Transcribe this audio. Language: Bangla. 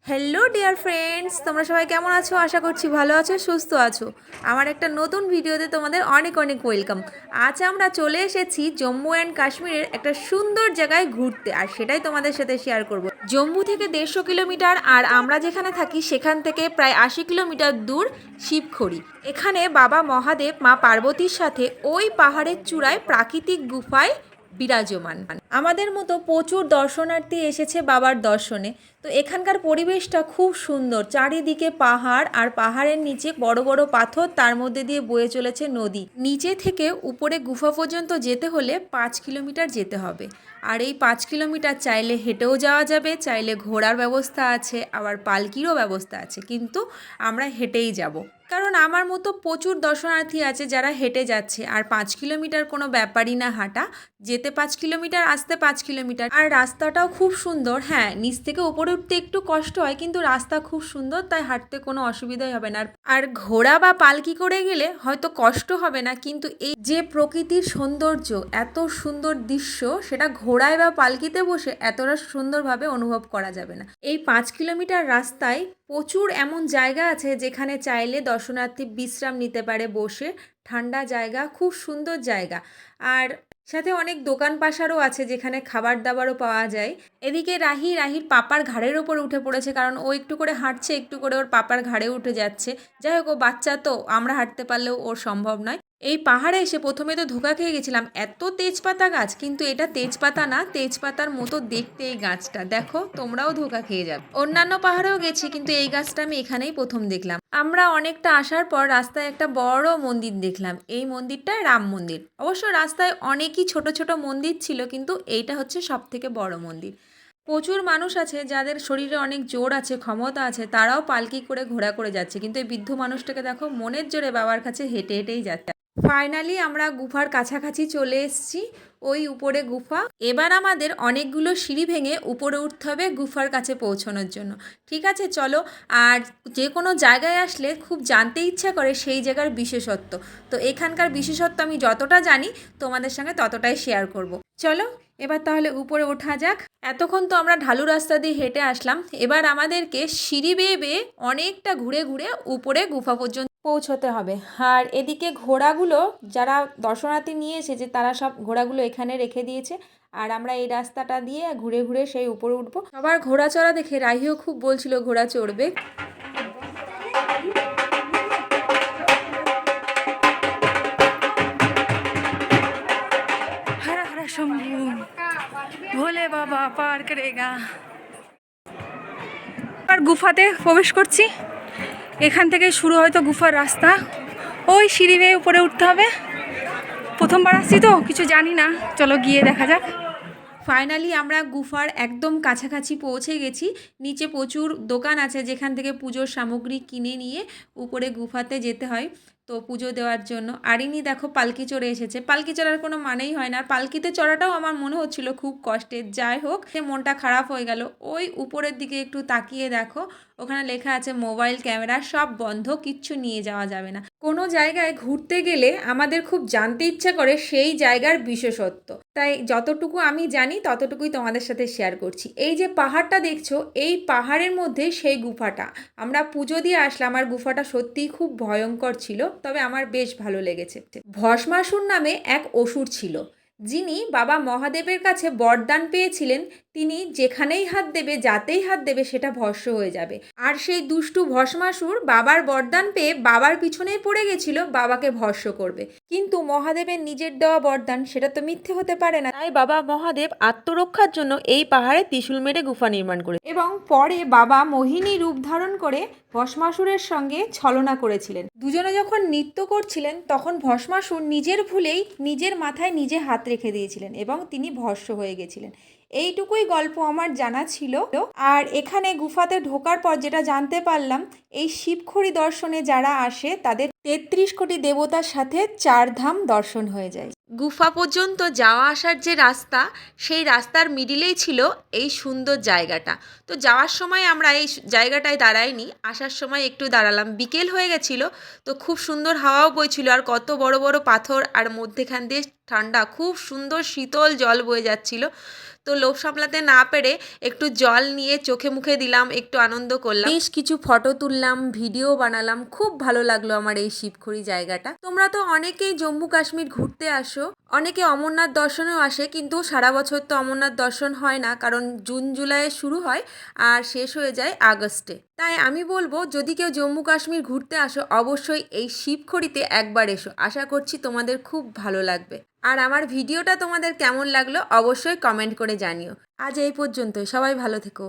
হ্যালো ডিয়ার ফ্রেন্ডস, তোমরা সবাই কেমন আছো? আশা করছি ভালো আছো, সুস্থ আছো। আমার একটা নতুন ভিডিওতে তোমাদের অনেক অনেক ওয়েলকাম। আজ আমরা চলে এসেছি জম্মু অ্যান্ড কাশ্মীরের একটা সুন্দর জায়গায় ঘুরতে, আর সেটাই তোমাদের সাথে শেয়ার করব। জম্মু থেকে 150 কিলোমিটার, আর আমরা যেখানে থাকি সেখান থেকে প্রায় 80 কিলোমিটার দূর শিবখড়ি। এখানে বাবা মহাদেব মা পার্বতীর সাথে ওই পাহাড়ের চূড়ায় প্রাকৃতিক গুফায় বিরাজমান। আমাদের মতো প্রচুর দর্শনার্থী এসেছে বাবার দর্শনে। তো এখানকার পরিবেশটা খুব সুন্দর, চারিদিকে পাহাড়, আর পাহাড়ের নিচে বড় বড় পাথর, তার মধ্যে দিয়ে বয়ে চলেছে নদী। নিচে থেকে উপরে গুফা পর্যন্ত যেতে হলে 5 কিলোমিটার যেতে হবে। আর এই 5 কিলোমিটার চাইলে হেঁটেও যাওয়া যাবে, চাইলে ঘোড়ার ব্যবস্থা আছে, আবার পালকিরও ব্যবস্থা আছে, কিন্তু আমরা হেঁটেই যাব। কারণ আমার মতো প্রচুর দর্শনার্থী আছে যারা হেঁটে যাচ্ছে, আর 5 কিলোমিটার কোনো ব্যাপারই না হাঁটা। যেতে 5 কিলোমিটার, আসতে 5 কিলোমিটার, আর রাস্তাটাও খুব সুন্দর। হ্যাঁ, নিচ থেকে উপরে উঠতে একটু কষ্ট হয়, কিন্তু রাস্তা খুব সুন্দর, তাই হাঁটতে কোনো অসুবিধাই হবে না। আর ঘোড়া বা পালকি করে গেলে হয়তো কষ্ট হবে না, কিন্তু এই যে প্রকৃতির সৌন্দর্য, এত সুন্দর দৃশ্য, সেটা ঘোড়ায় বা পালকিতে বসে এতটা সুন্দরভাবে অনুভব করা যাবে না। এই 5 কিলোমিটার রাস্তায় প্রচুর এমন জায়গা আছে যেখানে চাইলে দর্শনার্থী বিশ্রাম নিতে পারে বসে। ঠান্ডা জায়গা, খুব সুন্দর জায়গা। আর সাথে অনেক দোকান পাশারও আছে যেখানে খাবার দাবারও পাওয়া যায়। এদিকে রাহির পাপার ঘাড়ের ওপর উঠে পড়েছে, কারণ ও একটু করে হাঁটছে, একটু করে ওর পাপার ঘাড়ে উঠে যাচ্ছে। যাই হোক, ও বাচ্চা তো, আমরা হাঁটতে পারলেও ওর সম্ভব নয়। এই পাহাড়ে এসে প্রথমে তো ধোকা খেয়ে গেছিলাম, এত তেজপাতা গাছ, কিন্তু এটা তেজপাতা না, তেজপাতার মতো দেখতে এই গাছটা। দেখো, তোমরাও ধোকা খেয়ে যাবে। অন্যান্য পাহাড়েও গেছি, কিন্তু এই গাছটা আমি এখানেই প্রথম দেখলাম। আমরা অনেকটা আসার পর রাস্তায় একটা বড় মন্দির দেখলাম। এই মন্দিরটা রাম মন্দির। অবশ্য রাস্তায় অনেকই ছোট ছোট মন্দির ছিল, কিন্তু এইটা হচ্ছে সব থেকে বড় মন্দির। প্রচুর মানুষ আছে যাদের শরীরে অনেক জোর আছে, ক্ষমতা আছে, তারাও পালকি করে ঘোড়া করে যাচ্ছে, কিন্তু এই বৃদ্ধ মানুষটাকে দেখো, মনের জোরে বাবার কাছে হেঁটে হেঁটেই যাচ্ছে। ফাইনালি আমরা গুফার কাছাকাছি চলে এসেছি। ওই উপরে গুফা। এবার আমাদের অনেকগুলো সিঁড়ি ভেঙে উপরে উঠতে হবে গুফার কাছে পৌঁছানোর জন্য। ঠিক আছে, চলো। আর যে কোনো জায়গায় আসলে খুব জানতে ইচ্ছা করে সেই জায়গার বিশেষত্ব। তো এখানকার বিশেষত্ব আমি যতটা জানি তোমাদের সঙ্গে ততটাই শেয়ার করব। চলো, এবার তাহলে উপরে ওঠা যাক। এতক্ষণ তো আমরা ঢালু রাস্তা দিয়ে হেঁটে আসলাম, এবার আমাদেরকে সিঁড়ি বেয়ে বেয়ে অনেকটা ঘুরে ঘুরে উপরে গুফা পর্যন্ত পৌঁছতে হবে। আর এদিকে ঘোড়াগুলো যারা দর্শনার্থী নিয়ে এসেছে, তারা সব ঘোড়াগুলো এখানে রেখে দিয়েছে। আর আমরা এই রাস্তাটা দিয়ে ঘুরে ঘুরে সেই উপরে উঠবো। সবার ঘোড়া চড়া দেখে রাহিও খুব বলছিল ঘোড়া চড়বে। हरा हरा शंभू भोले बाबा पार करेगा। আর গুফাতে প্রবেশ করছি। এখান থেকে শুরু হয়তো গুফার রাস্তা। ওই সিঁড়ি বেয়ে উপরে উঠতে হবে। প্রথমবার আসছি তো, কিছু জানি না, চলো গিয়ে দেখা যাক। ফাইনালি আমরা গুফার একদম কাছাকাছি পৌঁছে গেছি। নিচে প্রচুর দোকান আছে যেখান থেকে পুজোর সামগ্রী কিনে নিয়ে উপরে গুফাতে যেতে হয়, তো পুজো দেওয়ার জন্য। আর ইনি দেখো পালকি চড়ে এসেছে। পালকি চড়ার কোনো মানেই হয় না, পালকিতে চড়াটাও আমার মনে হচ্ছিল খুব কষ্টের। যাই হোক, মনটা খারাপ হয়ে গেল। ওই উপরের দিকে একটু তাকিয়ে দেখো, ওখানে লেখা আছে মোবাইল ক্যামেরা সব বন্ধ, কিচ্ছু নিয়ে যাওয়া যাবে না। কোনো জায়গায় ঘুরতে গেলে আমাদের খুব জানতে ইচ্ছা করে সেই জায়গার বিশেষত্ব, তাই যতটুকু আমি জানি ততটুকুই তোমাদের সাথে শেয়ার করছি। এই যে পাহাড়টা দেখছো, এই পাহাড়ের মধ্যে সেই গুফাটা। আমরা পুজো দিয়ে আসলাম, আর গুফাটা সত্যিই খুব ভয়ঙ্কর ছিল, তবে আমার বেশ ভালো লেগেছে। ভস্মাসুর নামে এক অসুর ছিল, যিনি বাবা মহাদেবের কাছে বরদান পেয়েছিলেন। তিনি যেখানেই হাত দেবে, যাতেই হাত দেবে, সেটা ভস্ম হয়ে যাবে। আর সেই দুষ্টু ভস্মাসুর বাবার বরদান পেয়ে বাবার পিছনেই পড়ে গেছিল বাবাকে ভস্ম করবে। কিন্তু মহাদেবের নিজের দেওয়া বরদান, সেটা তো মিথ্যে হতে পারে না। তাই বাবা মহাদেব আত্মরক্ষার জন্য এই পাহাড়ে ত্রিশূল মেরে গুফা নির্মাণ করে, এবং পরে বাবা মোহিনী রূপ ধারণ করে ভস্মাসুরের সঙ্গে ছলনা করেছিলেন। দুজনে যখন নৃত্য করছিলেন, তখন ভস্মাসুর নিজের ভুলেই নিজের মাথায় নিজে হাত রেখে দিয়েছিলেন, এবং তিনি ভস্ম হয়ে গেছিলেন। এইটুকুই গল্প আমার জানা ছিল। আর এখানে গুফাতে ঢোকার পর যেটা জানতে পারলাম, এই শিবখড়ি দর্শনে যারা আসে তাদের 33 কোটি দেবতার সাথে 4 ধাম দর্শন হয়ে যায়। গুফা পর্যন্ত যাওয়া আসার যে রাস্তা, সেই রাস্তার মিডিলেই ছিল এই সুন্দর জায়গাটা। তো যাওয়ার সময় আমরা এই জায়গাটায় দাঁড়াইনি, আসার সময় একটু দাঁড়ালাম। বিকেল হয়ে গেছিলো, তো খুব সুন্দর হাওয়াও বইছিল, আর কত বড় বড় পাথর, আর মধ্যেখান দিয়ে ঠান্ডা, খুব সুন্দর শীতল জল বয়ে যাচ্ছিল। তো লোভ সামলাতে না পেরে একটু জল নিয়ে চোখে মুখে দিলাম, একটু আনন্দ করলাম, বেশ কিছু ফটো তুললাম, ভিডিও বানালাম। খুব ভালো লাগলো আমার এই শিবখড়ি জায়গাটা। তোমরা তো অনেকেই জম্মু কাশ্মীর ঘুরতে আসো, অনেকে অমরনাথ দর্শনেও আসে, কিন্তু সারা বছর তো অমরনাথ দর্শন হয় না, কারণ জুন জুলাইয়ে শুরু হয় আর শেষ হয়ে যায় আগস্টে। তাই আমি বলবো, যদি কেউ জম্মু কাশ্মীর ঘুরতে আসো, অবশ্যই এই শিবখড়িতে একবার এসো। আশা করছি তোমাদের খুব ভালো লাগবে। আর আমার ভিডিওটা তোমাদের কেমন লাগলো অবশ্যই কমেন্ট করে জানিও। আজ এই পর্যন্তই, সবাই ভালো থেকো।